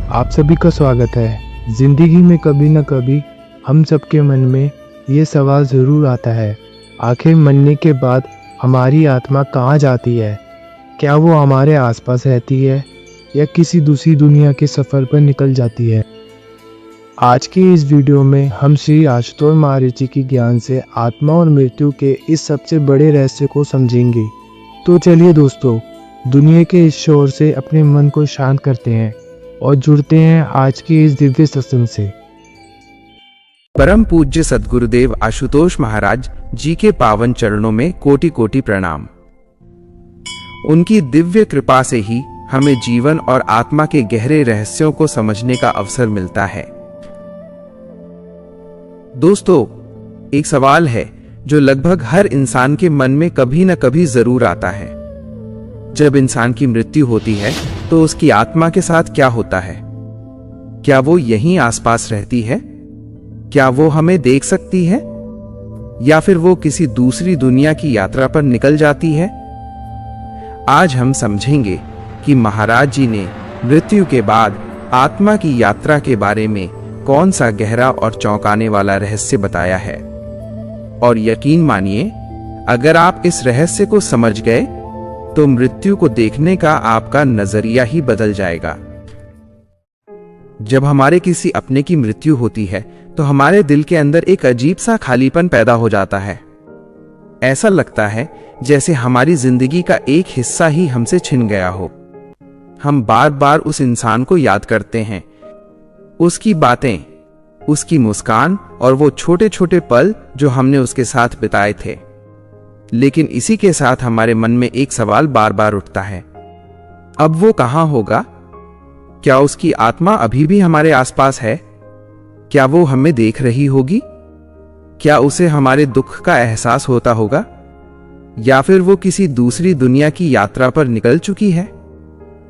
आप सभी का स्वागत है। जिंदगी में कभी न कभी हम सबके मन में ये सवाल ज़रूर आता है, आखिर मरने के बाद हमारी आत्मा कहाँ जाती है? क्या वो हमारे आसपास रहती है या किसी दूसरी दुनिया के सफ़र पर निकल जाती है? आज के इस वीडियो में हम श्री आशुतोष महाराज की ज्ञान से आत्मा और मृत्यु के इस सबसे बड़े रहस्य को समझेंगे। तो चलिए दोस्तों, दुनिया के इस शोर से अपने मन को शांत करते हैं और जुड़ते हैं आज के इस दिव्य सत्संग से। परम पूज्य सद्गुरुदेव आशुतोष महाराज जी के पावन चरणों में कोटि कोटि प्रणाम। उनकी दिव्य कृपा से ही हमें जीवन और आत्मा के गहरे रहस्यों को समझने का अवसर मिलता है। दोस्तों, एक सवाल है जो लगभग हर इंसान के मन में कभी न कभी जरूर आता है। जब इंसान की मृत्यु होती है तो उसकी आत्मा के साथ क्या होता है? क्या वो यहीं आसपास रहती है? क्या वो हमें देख सकती है या फिर वो किसी दूसरी दुनिया की यात्रा पर निकल जाती है? आज हम समझेंगे कि महाराज जी ने मृत्यु के बाद आत्मा की यात्रा के बारे में कौन सा गहरा और चौंकाने वाला रहस्य बताया है। और यकीन मानिए, अगर आप इस रहस्य को समझ गए तो मृत्यु को देखने का आपका नजरिया ही बदल जाएगा। जब हमारे किसी अपने की मृत्यु होती है तो हमारे दिल के अंदर एक अजीब सा खालीपन पैदा हो जाता है। ऐसा लगता है जैसे हमारी जिंदगी का एक हिस्सा ही हमसे छिन गया हो। हम बार बार उस इंसान को याद करते हैं, उसकी बातें, उसकी मुस्कान और वो छोटे छोटे पल जो हमने उसके साथ बिताए थे। लेकिन इसी के साथ हमारे मन में एक सवाल बार बार उठता है, अब वो कहां होगा? क्या उसकी आत्मा अभी भी हमारे आसपास है? क्या वो हमें देख रही होगी? क्या उसे हमारे दुख का एहसास होता होगा? या फिर वो किसी दूसरी दुनिया की यात्रा पर निकल चुकी है?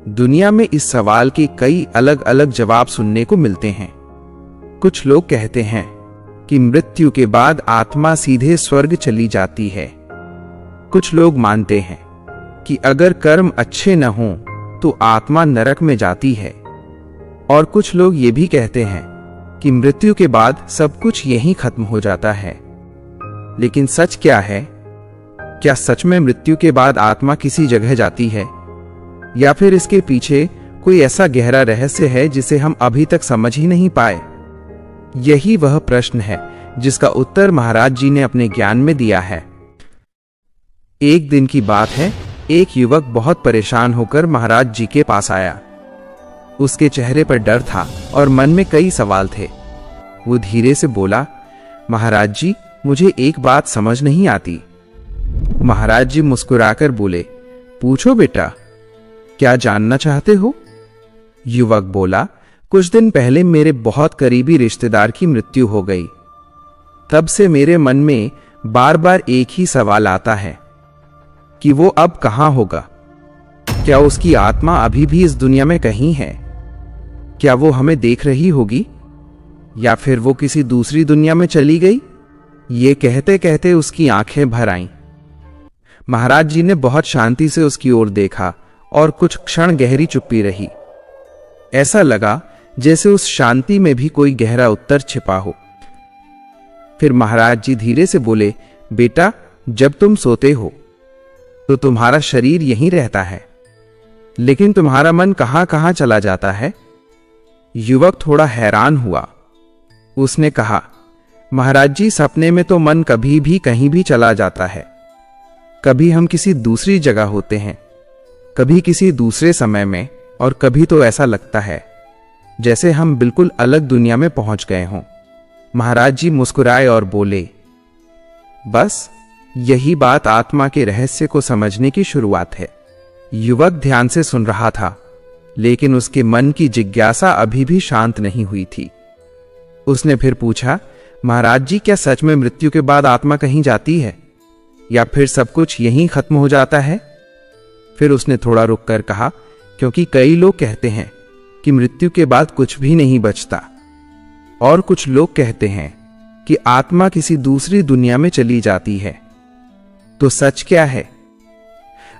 दुनिया में इस सवाल के कई अलग अलग जवाब सुनने को मिलते हैं। कुछ लोग कहते हैं कि मृत्यु के बाद आत्मा सीधे स्वर्ग चली जाती है। कुछ लोग मानते हैं कि अगर कर्म अच्छे न हों तो आत्मा नरक में जाती है। और कुछ लोग ये भी कहते हैं कि मृत्यु के बाद सब कुछ यहीं खत्म हो जाता है। लेकिन सच क्या है? क्या सच में मृत्यु के बाद आत्मा किसी जगह जाती है या फिर इसके पीछे कोई ऐसा गहरा रहस्य है जिसे हम अभी तक समझ ही नहीं पाए? यही वह प्रश्न है जिसका उत्तर महाराज जी ने अपने ज्ञान में दिया है। एक दिन की बात है, एक युवक बहुत परेशान होकर महाराज जी के पास आया। उसके चेहरे पर डर था और मन में कई सवाल थे। वो धीरे से बोला, महाराज जी, मुझे एक बात समझ नहीं आती। महाराज जी मुस्कुराकर बोले, पूछो बेटा, क्या जानना चाहते हो? युवक बोला, कुछ दिन पहले मेरे बहुत करीबी रिश्तेदार की मृत्यु हो गई। तब से मेरे मन में बार बार एक ही सवाल आता है कि वो अब कहां होगा? क्या उसकी आत्मा अभी भी इस दुनिया में कहीं है? क्या वो हमें देख रही होगी या फिर वो किसी दूसरी दुनिया में चली गई? ये कहते कहते उसकी आंखें भर आईं। महाराज जी ने बहुत शांति से उसकी ओर देखा और कुछ क्षण गहरी चुप्पी रही। ऐसा लगा जैसे उस शांति में भी कोई गहरा उत्तर छिपा हो। फिर महाराज जी धीरे से बोले, बेटा, जब तुम सोते हो तो तुम्हारा शरीर यहीं रहता है, लेकिन तुम्हारा मन कहां कहां चला जाता है? युवक थोड़ा हैरान हुआ। उसने कहा, महाराज जी, सपने में तो मन कभी भी कहीं भी चला जाता है। कभी हम किसी दूसरी जगह होते हैं, कभी किसी दूसरे समय में, और कभी तो ऐसा लगता है जैसे हम बिल्कुल अलग दुनिया में पहुंच गए हों। महाराज जी मुस्कुराए और बोले, बस यही बात आत्मा के रहस्य को समझने की शुरुआत है। युवक ध्यान से सुन रहा था, लेकिन उसके मन की जिज्ञासा अभी भी शांत नहीं हुई थी। उसने फिर पूछा, महाराज जी, क्या सच में मृत्यु के बाद आत्मा कहीं जाती है या फिर सब कुछ यहीं खत्म हो जाता है? फिर उसने थोड़ा रुककर कहा, क्योंकि कई लोग कहते हैं कि मृत्यु के बाद कुछ भी नहीं बचता, और कुछ लोग कहते हैं कि आत्मा किसी दूसरी दुनिया में चली जाती है। तो सच क्या है?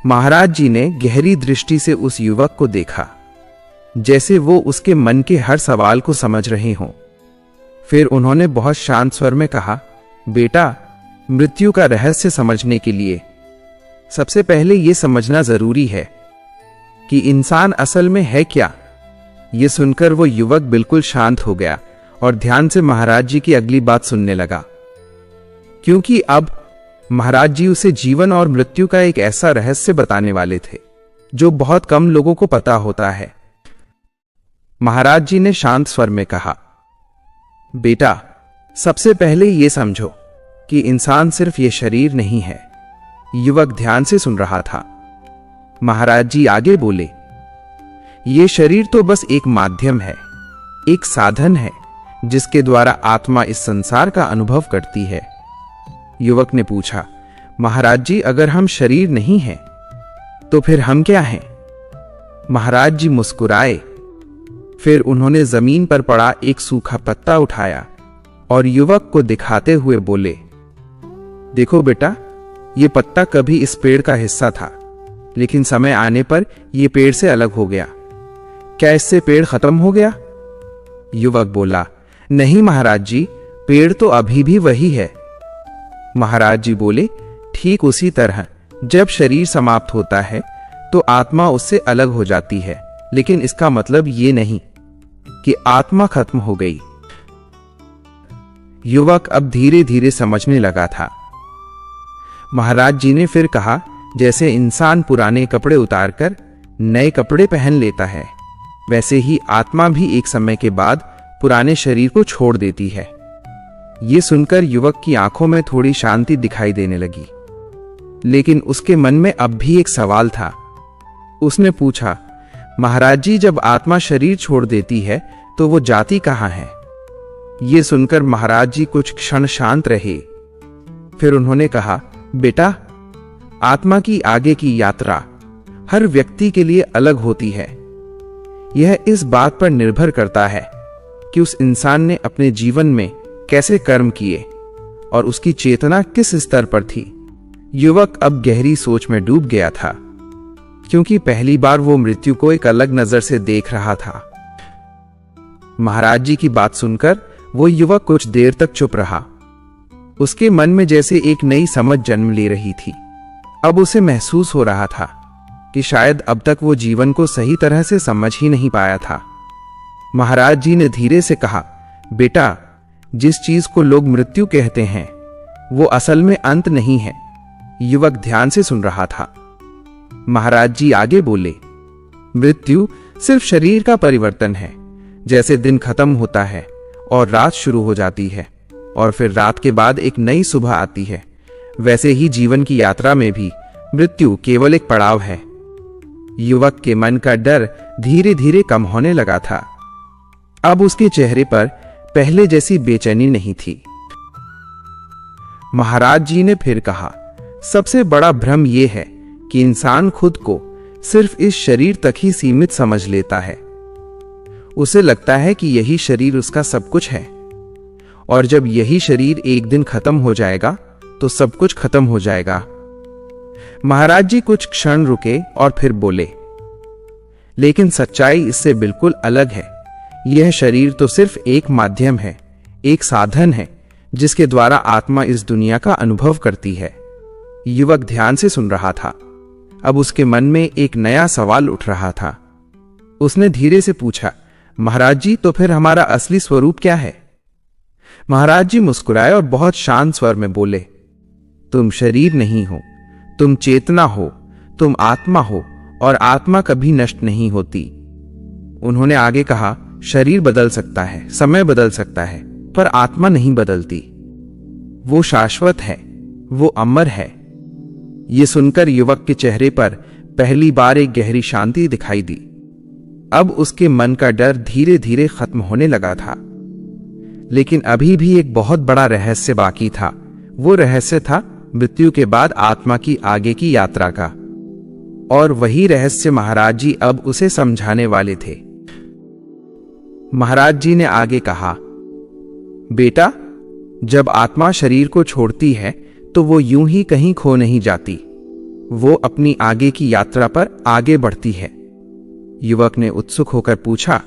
महाराज जी ने गहरी दृष्टि से उस युवक को देखा। जैसे वो उसके मन के हर सवाल को समझ रहे हों। फिर उन्होंने बहुत शांत स्वर में कहा, बेटा, मृत्यु का रहस्य समझने के लिए सबसे पहले यह समझना जरूरी है कि इंसान असल में है क्या। यह सुनकर वो युवक बिल्कुल शांत हो गया और ध्यान से महाराज जी की अगली बात सुनने लगा, क्योंकि अब महाराज जी उसे जीवन और मृत्यु का एक ऐसा रहस्य बताने वाले थे जो बहुत कम लोगों को पता होता है। महाराज जी ने शांत स्वर में कहा, बेटा, सबसे पहले यह समझो कि इंसान सिर्फ ये शरीर नहीं है। युवक ध्यान से सुन रहा था। महाराज जी आगे बोले, ये शरीर तो बस एक माध्यम है, एक साधन है जिसके द्वारा आत्मा इस संसार का अनुभव करती है। युवक ने पूछा, महाराज जी, अगर हम शरीर नहीं हैं तो फिर हम क्या हैं? महाराज जी मुस्कुराए। फिर उन्होंने जमीन पर पड़ा एक सूखा पत्ता उठाया और युवक को दिखाते हुए बोले, देखो बेटा, ये पत्ता कभी इस पेड़ का हिस्सा था, लेकिन समय आने पर यह पेड़ से अलग हो गया। क्या इससे पेड़ खत्म हो गया? युवक बोला, नहीं महाराज जी, पेड़ तो अभी भी वही है। महाराज जी बोले, ठीक उसी तरह जब शरीर समाप्त होता है तो आत्मा उससे अलग हो जाती है, लेकिन इसका मतलब ये नहीं कि आत्मा खत्म हो गई। युवक अब धीरे धीरे समझने लगा था। महाराज जी ने फिर कहा, जैसे इंसान पुराने कपड़े उतारकर नए कपड़े पहन लेता है, वैसे ही आत्मा भी एक समय के बाद पुराने शरीर को छोड़ देती है। ये सुनकर युवक की आंखों में थोड़ी शांति दिखाई देने लगी, लेकिन उसके मन में अब भी एक सवाल था। उसने पूछा, महाराज जी, जब आत्मा शरीर छोड़ देती है तो वो जाती कहां है? ये सुनकर महाराज जी कुछ क्षण शांत रहे। फिर उन्होंने कहा, बेटा, आत्मा की आगे की यात्रा हर व्यक्ति के लिए अलग होती है। यह इस बात पर निर्भर करता है कि उस इंसान ने अपने जीवन में कैसे कर्म किए और उसकी चेतना किस स्तर पर थी। युवक अब गहरी सोच में डूब गया था, क्योंकि पहली बार वो मृत्यु को एक अलग नजर से देख रहा था। महाराज जी की बात सुनकर वो युवक कुछ देर तक चुप रहा। उसके मन में जैसे एक नई समझ जन्म ले रही थी। अब उसे महसूस हो रहा था कि शायद अब तक वो जीवन को सही तरह से समझ ही नहीं पाया था। महाराज जी ने धीरे से कहा, बेटा, जिस चीज को लोग मृत्यु कहते हैं वो असल में अंत नहीं है। युवक ध्यान से सुन रहा था। महाराज जी आगे बोले, मृत्यु सिर्फ शरीर का परिवर्तन है। जैसे दिन खत्म होता है और रात शुरू हो जाती है और फिर रात के बाद एक नई सुबह आती है, वैसे ही जीवन की यात्रा में भी मृत्यु केवल एक पड़ाव है। युवक के मन का डर धीरे धीरे कम होने लगा था। अब उसके चेहरे पर पहले जैसी बेचैनी नहीं थी। महाराज जी ने फिर कहा, सबसे बड़ा भ्रम यह है कि इंसान खुद को सिर्फ इस शरीर तक ही सीमित समझ लेता है। उसे लगता है कि यही शरीर उसका सब कुछ है, और जब यही शरीर एक दिन खत्म हो जाएगा तो सब कुछ खत्म हो जाएगा। महाराज जी कुछ क्षण रुके और फिर बोले, लेकिन सच्चाई इससे बिल्कुल अलग है। यह शरीर तो सिर्फ एक माध्यम है, एक साधन है जिसके द्वारा आत्मा इस दुनिया का अनुभव करती है। युवक ध्यान से सुन रहा था। अब उसके मन में एक नया सवाल उठ रहा था। उसने धीरे से पूछा, महाराज जी, तो फिर हमारा असली स्वरूप क्या है? महाराज जी मुस्कुराए और बहुत शांत स्वर में बोले, तुम शरीर नहीं हो, तुम चेतना हो, तुम आत्मा हो, और आत्मा कभी नष्ट नहीं होती। उन्होंने आगे कहा, शरीर बदल सकता है, समय बदल सकता है, पर आत्मा नहीं बदलती। वो शाश्वत है, वो अमर है। ये सुनकर युवक के चेहरे पर पहली बार एक गहरी शांति दिखाई दी। अब उसके मन का डर धीरे धीरे खत्म होने लगा था। लेकिन अभी भी एक बहुत बड़ा रहस्य बाकी था। वो रहस्य था मृत्यु के बाद आत्मा की आगे की यात्रा का। और वही रहस्य महाराज जी अब उसे समझाने वाले थे। महाराज जी ने आगे कहा, बेटा, जब आत्मा शरीर को छोड़ती है तो वो यूं ही कहीं खो नहीं जाती। वो अपनी आगे की यात्रा पर आगे बढ़ती है। युवक ने उत्सुक होकर पूछा,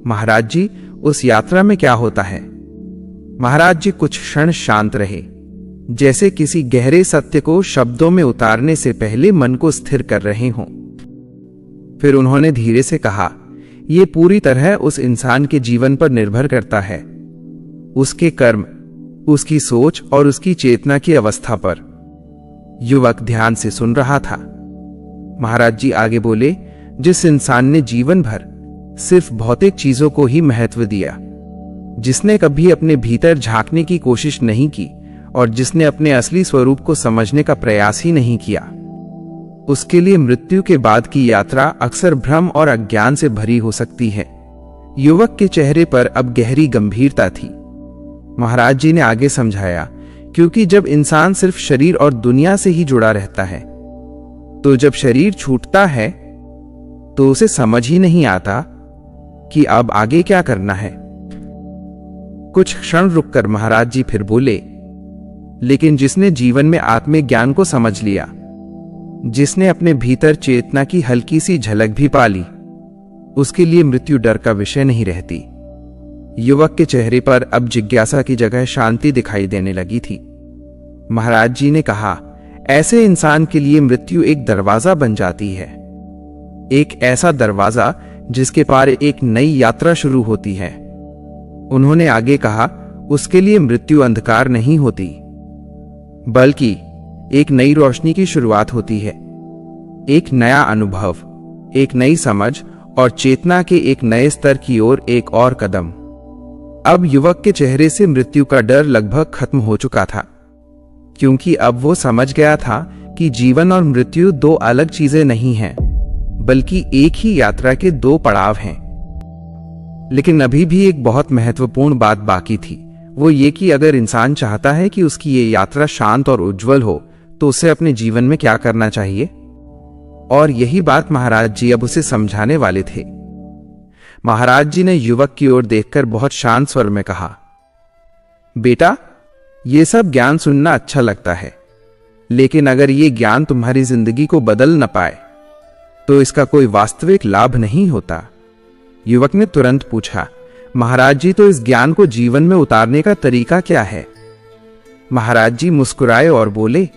महाराज जी, उस यात्रा में क्या होता है? महाराज जी कुछ क्षण शांत रहे, जैसे किसी गहरे सत्य को शब्दों में उतारने से पहले मन को स्थिर कर रहे हों। फिर उन्होंने धीरे से कहा, यह पूरी तरह उस इंसान के जीवन पर निर्भर करता है, उसके कर्म, उसकी सोच और उसकी चेतना की अवस्था पर। युवक ध्यान से सुन रहा था। महाराज जी आगे बोले, जिस इंसान ने जीवन भर सिर्फ भौतिक चीजों को ही महत्व दिया, जिसने कभी अपने भीतर झांकने की कोशिश नहीं की और जिसने अपने असली स्वरूप को समझने का प्रयास ही नहीं किया, उसके लिए मृत्यु के बाद की यात्रा अक्सर भ्रम और अज्ञान से भरी हो सकती है। युवक के चेहरे पर अब गहरी गंभीरता थी। महाराज जी ने आगे समझाया, क्योंकि जब इंसान सिर्फ शरीर और दुनिया से ही जुड़ा रहता है, तो जब शरीर छूटता है तो उसे समझ ही नहीं आता कि अब आगे क्या करना है। कुछ क्षण रुककर महाराज जी फिर बोले, लेकिन जिसने जीवन में आत्मिक ज्ञान को समझ लिया, जिसने अपने भीतर चेतना की हल्की सी झलक भी पाली, उसके लिए मृत्यु डर का विषय नहीं रहती। युवक के चेहरे पर अब जिज्ञासा की जगह शांति दिखाई देने लगी थी। महाराज जी ने कहा, ऐसे इंसान के लिए मृत्यु एक दरवाजा बन जाती है, एक ऐसा दरवाजा जिसके पार एक नई यात्रा शुरू होती है। उन्होंने आगे कहा, उसके लिए मृत्यु अंधकार नहीं होती, बल्कि एक नई रोशनी की शुरुआत होती है, एक नया अनुभव, एक नई समझ और चेतना के एक नए स्तर की ओर एक और कदम। अब युवक के चेहरे से मृत्यु का डर लगभग खत्म हो चुका था, क्योंकि अब वो समझ गया था कि जीवन और मृत्यु दो अलग चीजें नहीं हैं, बल्कि एक ही यात्रा के दो पड़ाव हैं। लेकिन अभी भी एक बहुत महत्वपूर्ण बात बाकी थी, वो ये कि अगर इंसान चाहता है कि उसकी ये यात्रा शांत और उज्जवल हो, तो उसे अपने जीवन में क्या करना चाहिए। और यही बात महाराज जी अब उसे समझाने वाले थे। महाराज जी ने युवक की ओर देखकर बहुत शांत स्वर में कहा, बेटा, ये सब ज्ञान सुनना अच्छा लगता है, लेकिन अगर ये ज्ञान तुम्हारी जिंदगी को बदल न पाए तो इसका कोई वास्तविक लाभ नहीं होता। युवक ने तुरंत पूछा, महाराज जी, तो इस ज्ञान को जीवन में उतारने का तरीका क्या है? महाराज जी मुस्कुराए और बोले,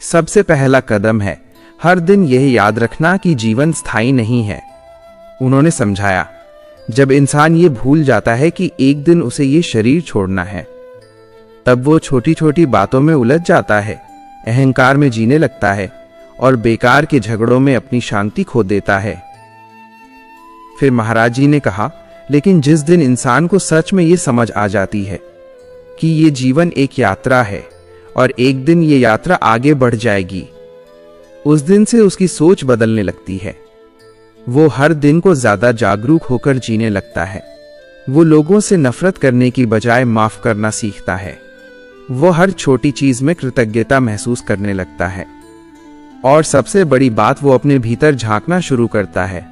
सबसे पहला कदम है हर दिन यह याद रखना कि जीवन स्थायी नहीं है। उन्होंने समझाया, जब इंसान ये भूल जाता है कि एक दिन उसे ये शरीर छोड़ना है, तब वो छोटी छोटी बातों में उलझ जाता है, अहंकार में जीने लगता है और बेकार के झगड़ों में अपनी शांति खो देता है। फिर महाराज जी ने कहा, लेकिन जिस दिन इंसान को सच में ये समझ आ जाती है कि ये जीवन एक यात्रा है और एक दिन ये यात्रा आगे बढ़ जाएगी, उस दिन से उसकी सोच बदलने लगती है। वो हर दिन को ज्यादा जागरूक होकर जीने लगता है। वो लोगों से नफरत करने की बजाय माफ करना सीखता है। वो हर छोटी चीज में कृतज्ञता महसूस करने लगता है और सबसे बड़ी बात, वो अपने भीतर झांकना शुरू करता है।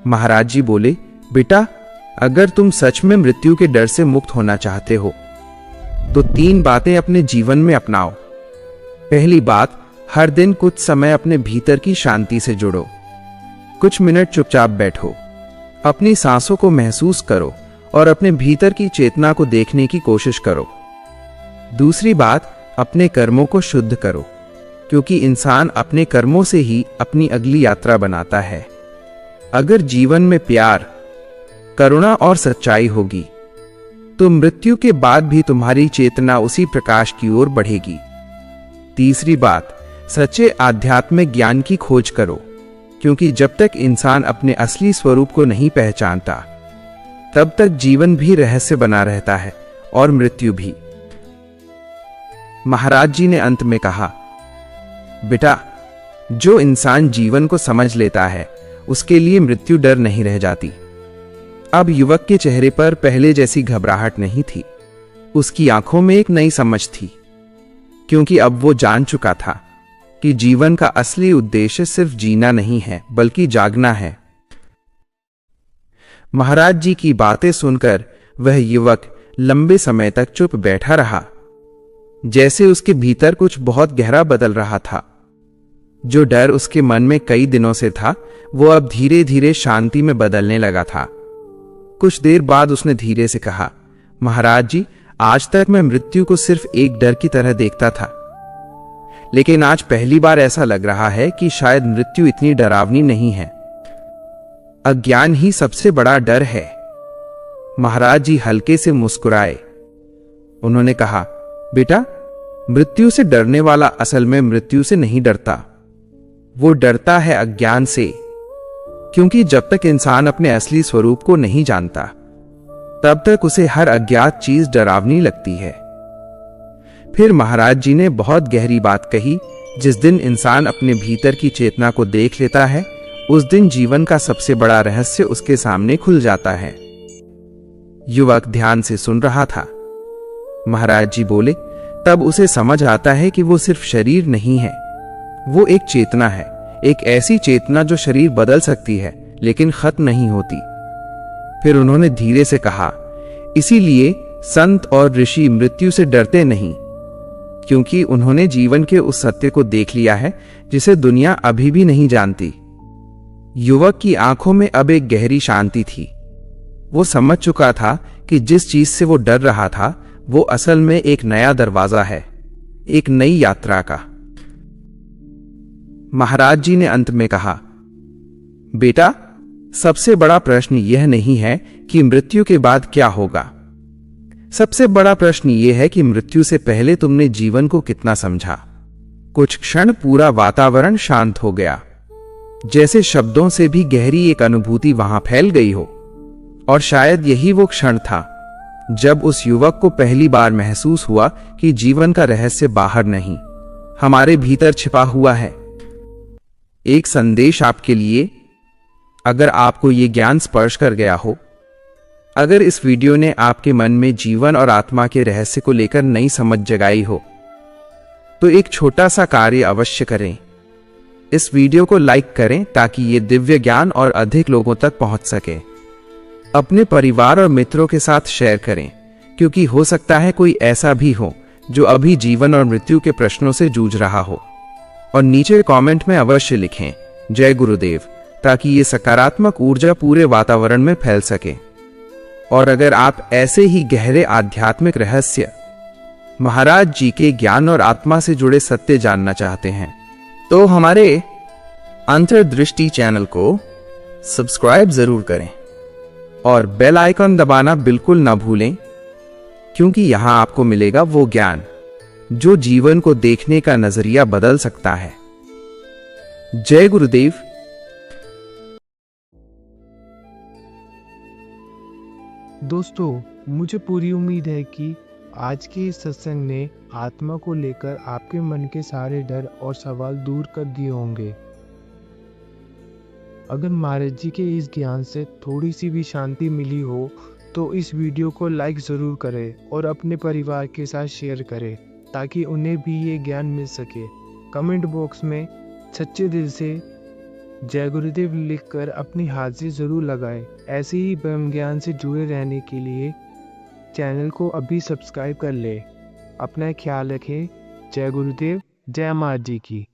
महाराज जी बोले, बेटा, अगर तुम सच में मृत्यु के डर से मुक्त होना चाहते हो तो 3 बातें अपने जीवन में अपनाओ। पहली बात, हर दिन कुछ समय अपने भीतर की शांति से जुड़ो। कुछ मिनट चुपचाप बैठो, अपनी सांसों को महसूस करो और अपने भीतर की चेतना को देखने की कोशिश करो। दूसरी बात, अपने कर्मों को शुद्ध करो, क्योंकि इंसान अपने कर्मों से ही अपनी अगली यात्रा बनाता है। अगर जीवन में प्यार, करुणा और सच्चाई होगी तो मृत्यु के बाद भी तुम्हारी चेतना उसी प्रकाश की ओर बढ़ेगी। तीसरी बात, सच्चे आध्यात्मिक ज्ञान की खोज करो, क्योंकि जब तक इंसान अपने असली स्वरूप को नहीं पहचानता, तब तक जीवन भी रहस्य बना रहता है और मृत्यु भी। महाराज जी ने अंत में कहा, बेटा, जो इंसान जीवन को समझ लेता है, उसके लिए मृत्यु डर नहीं रह जाती। अब युवक के चेहरे पर पहले जैसी घबराहट नहीं थी, उसकी आंखों में एक नई समझ थी, क्योंकि अब वो जान चुका था कि जीवन का असली उद्देश्य सिर्फ जीना नहीं है, बल्कि जागना है। महाराज जी की बातें सुनकर वह युवक लंबे समय तक चुप बैठा रहा, जैसे उसके भीतर कुछ बहुत गहरा बदल रहा था। जो डर उसके मन में कई दिनों से था वो अब धीरे धीरे शांति में बदलने लगा था। कुछ देर बाद उसने धीरे से कहा, महाराज जी, आज तक मैं मृत्यु को सिर्फ एक डर की तरह देखता था, लेकिन आज पहली बार ऐसा लग रहा है कि शायद मृत्यु इतनी डरावनी नहीं है। अज्ञान ही सबसे बड़ा डर है। महाराज जी हल्के से मुस्कुराए। उन्होंने कहा, बेटा, मृत्यु से डरने वाला असल में मृत्यु से नहीं डरता, वो डरता है अज्ञान से। क्योंकि जब तक इंसान अपने असली स्वरूप को नहीं जानता तब तक उसे हर अज्ञात चीज डरावनी लगती है। फिर महाराज जी ने बहुत गहरी बात कही, जिस दिन इंसान अपने भीतर की चेतना को देख लेता है उस दिन जीवन का सबसे बड़ा रहस्य उसके सामने खुल जाता है। युवक ध्यान से सुन रहा था। महाराज जी बोले, तब उसे समझ आता है कि वो सिर्फ शरीर नहीं है, वो एक चेतना है, एक ऐसी चेतना जो शरीर बदल सकती है लेकिन खत्म नहीं होती। फिर उन्होंने धीरे से कहा, इसीलिए संत और ऋषि मृत्यु से डरते नहीं, क्योंकि उन्होंने जीवन के उस सत्य को देख लिया है जिसे दुनिया अभी भी नहीं जानती। युवक की आंखों में अब एक गहरी शांति थी। वो समझ चुका था कि जिस चीज से वो डर रहा था वो असल में एक नया दरवाजा है, एक नई यात्रा का। महाराज जी ने अंत में कहा, बेटा, सबसे बड़ा प्रश्न यह नहीं है कि मृत्यु के बाद क्या होगा। सबसे बड़ा प्रश्न यह है कि मृत्यु से पहले तुमने जीवन को कितना समझा। कुछ क्षण पूरा वातावरण शांत हो गया, जैसे शब्दों से भी गहरी एक अनुभूति वहां फैल गई हो। और शायद यही वो क्षण था जब उस युवक को पहली बार महसूस हुआ कि जीवन का रहस्य बाहर नहीं, हमारे भीतर छिपा हुआ है। एक संदेश आपके लिए, अगर आपको ये ज्ञान स्पर्श कर गया हो, अगर इस वीडियो ने आपके मन में जीवन और आत्मा के रहस्य को लेकर नई समझ जगाई हो, तो एक छोटा सा कार्य अवश्य करें। इस वीडियो को लाइक करें ताकि ये दिव्य ज्ञान और अधिक लोगों तक पहुंच सके। अपने परिवार और मित्रों के साथ शेयर करें, क्योंकि हो सकता है कोई ऐसा भी हो जो अभी जीवन और मृत्यु के प्रश्नों से जूझ रहा हो। और नीचे कमेंट में अवश्य लिखें, जय गुरुदेव, ताकि ये सकारात्मक ऊर्जा पूरे वातावरण में फैल सके। और अगर आप ऐसे ही गहरे आध्यात्मिक रहस्य, महाराज जी के ज्ञान और आत्मा से जुड़े सत्य जानना चाहते हैं तो हमारे अंतर्दृष्टि चैनल को सब्सक्राइब जरूर करें और बेल आइकन दबाना बिल्कुल ना भूलें, क्योंकि यहां आपको मिलेगा वो ज्ञान जो जीवन को देखने का नजरिया बदल सकता है। जय गुरुदेव। दोस्तों, मुझे पूरी उम्मीद है कि आज के इस सत्संग ने आत्मा को लेकर आपके मन के सारे डर और सवाल दूर कर दिए होंगे। अगर महाराज जी के इस ज्ञान से थोड़ी सी भी शांति मिली हो तो इस वीडियो को लाइक ज़रूर करें और अपने परिवार के साथ शेयर करें ताकि उन्हें भी ये ज्ञान मिल सके। कमेंट बॉक्स में सच्चे दिल से जय गुरुदेव लिखकर अपनी हाजिरी ज़रूर लगाएं। ऐसे ही ब्रह्म ज्ञान से जुड़े रहने के लिए चैनल को अभी सब्सक्राइब कर ले। अपना ख्याल रखें। जय गुरुदेव, जय महाराज जी की।